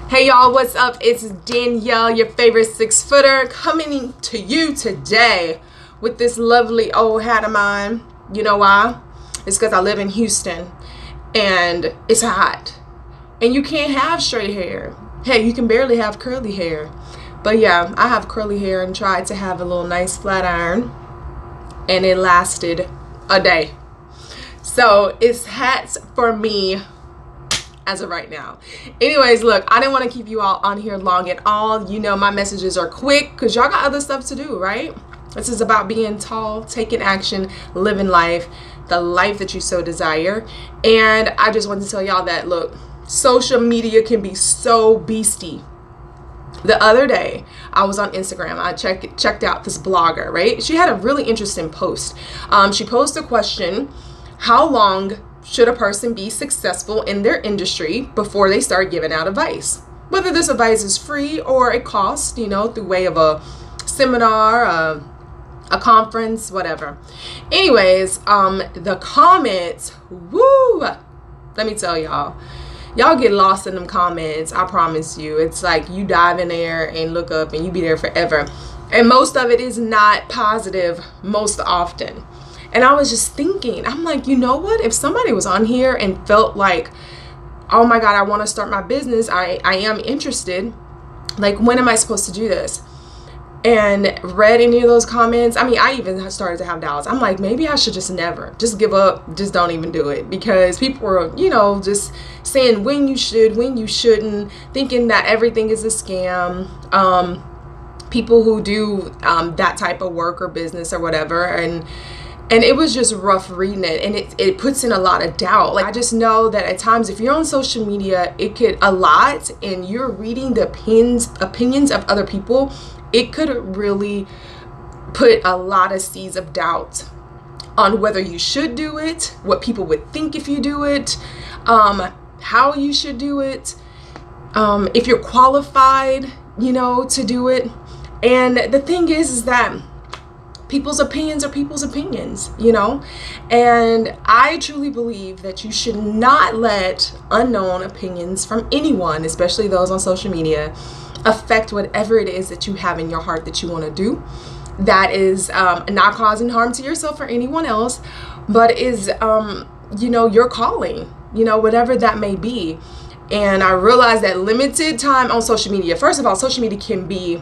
Hey y'all, what's up? It's Danielle, your favorite 6-footer, coming to you today with this lovely old hat of mine. You know why? It's because I live in Houston and it's hot. And you can't have straight hair. Hey, you can barely have curly hair. But yeah, I have curly hair and tried to have a little nice flat iron and it lasted a day. So it's hats for me as of right now. Anyways, look, I didn't want to keep you all on here long at all. You know, my messages are quick because y'all got other stuff to do, right? This is about being tall, taking action, living life, the life that you so desire. And I just wanted to tell y'all that, look, social media can be so beastie. The other day, I was on Instagram. I checked out this blogger, right? She had a really interesting post. She posed a question: how long should a person be successful in their industry before they start giving out advice? Whether this advice is free or it costs, you know, through way of a seminar, a conference, whatever. Anyways, the comments, woo, let me tell y'all get lost in them comments. I promise you. It's like you dive in there and look up and you be there forever. And most of it is not positive most often. And I was just thinking, I'm like, you know what? If somebody was on here and felt like, oh my God, I want to start my business, I am interested, like, when am I supposed to do this? And read any of those comments. I mean, I even started to have doubts. I'm like, maybe I should just give up, just don't even do it. Because people were, you know, just saying when you should, when you shouldn't, thinking that everything is a scam. People who do that type of work or business or whatever. And it was just rough reading it, and it puts in a lot of doubt. Like, I just know that at times if you're on social media, it could a lot, and you're reading the opinions of other people, it could really put a lot of seeds of doubt on whether you should do it, what people would think if you do it, how you should do it, if you're qualified, you know, to do it. And the thing is that people's opinions are people's opinions, you know? And I truly believe that you should not let unknown opinions from anyone, especially those on social media, affect whatever it is that you have in your heart that you want to do. That is not causing harm to yourself or anyone else, but is, you know, your calling, you know, whatever that may be. And I realized that limited time on social media, first of all, social media can be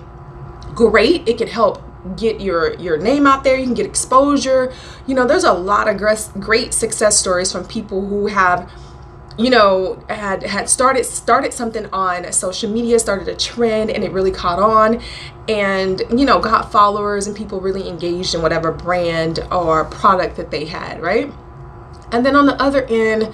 great. It can help get your name out there. You can get exposure. You know, there's a lot of great success stories from people who have, you know, had started something on social media, started a trend, and it really caught on, and, you know, got followers and people really engaged in whatever brand or product that they had, right? And then on the other end,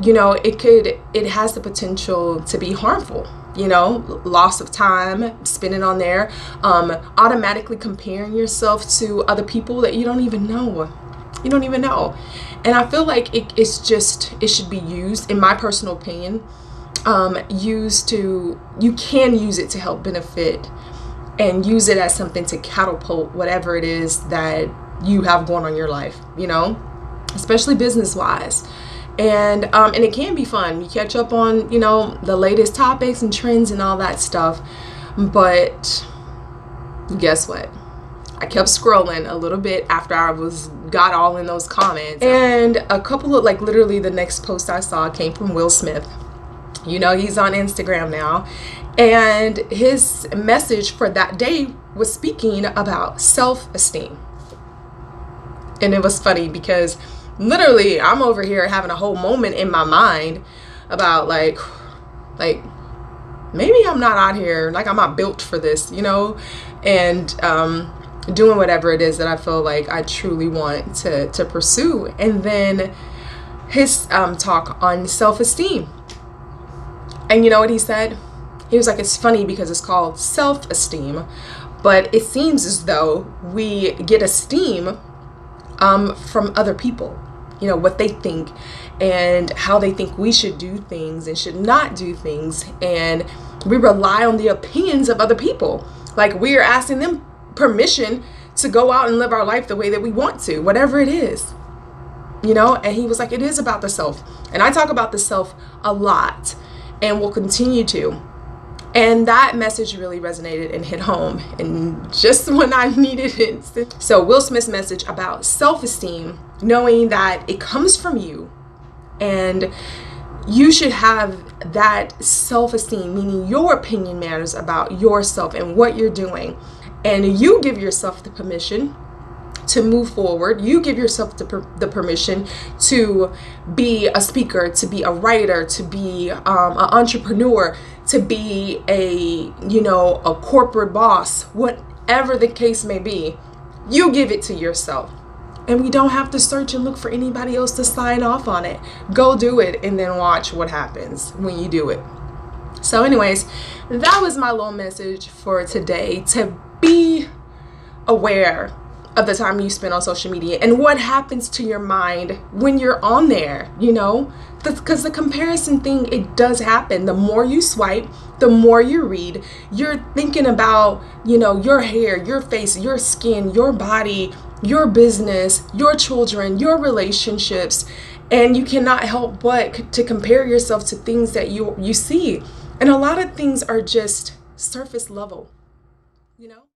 you know, it has the potential to be harmful. You know, loss of time, spending on there, automatically comparing yourself to other people that you don't even know. And I feel like it should be used, in my personal opinion, you can use it to help benefit and use it as something to catapult whatever it is that you have going on in your life, you know, especially business wise. And it can be fun. You catch up on, you know, the latest topics and trends and all that stuff. But guess what? I kept scrolling a little bit after I got all in those comments. And a couple of, like, literally the next post I saw came from Will Smith. You know, he's on Instagram now. And his message for that day was speaking about self-esteem. And it was funny because literally, I'm over here having a whole moment in my mind about like maybe I'm not out here, like, I'm not built for this, you know, and doing whatever it is that I feel like I truly want to pursue. And then his talk on self-esteem. And you know what he said? He was like, it's funny because it's called self-esteem, but it seems as though we get esteem from other people. You know, what they think and how they think we should do things and should not do things. And we rely on the opinions of other people. Like, we are asking them permission to go out and live our life the way that we want to, whatever it is. You know, and he was like, it is about the self. And I talk about the self a lot and will continue to. And that message really resonated and hit home, and just when I needed it. So Will Smith's message about self-esteem, knowing that it comes from you, and you should have that self-esteem, meaning your opinion matters about yourself and what you're doing. And you give yourself the permission to move forward. You give yourself the permission to be a speaker, to be a writer, to be an entrepreneur, to be a corporate boss, whatever the case may be. You give it to yourself. And we don't have to search and look for anybody else to sign off on it. Go do it and then watch what happens when you do it. So anyways, that was my little message for today, to be aware of the time you spend on social media and what happens to your mind when you're on there, because the comparison thing, it does happen. The more you swipe, the more you read, you're thinking about, your hair, your face, your skin, your body, your business, your children, your relationships, and you cannot help but to compare yourself to things that you see. And a lot of things are just surface level,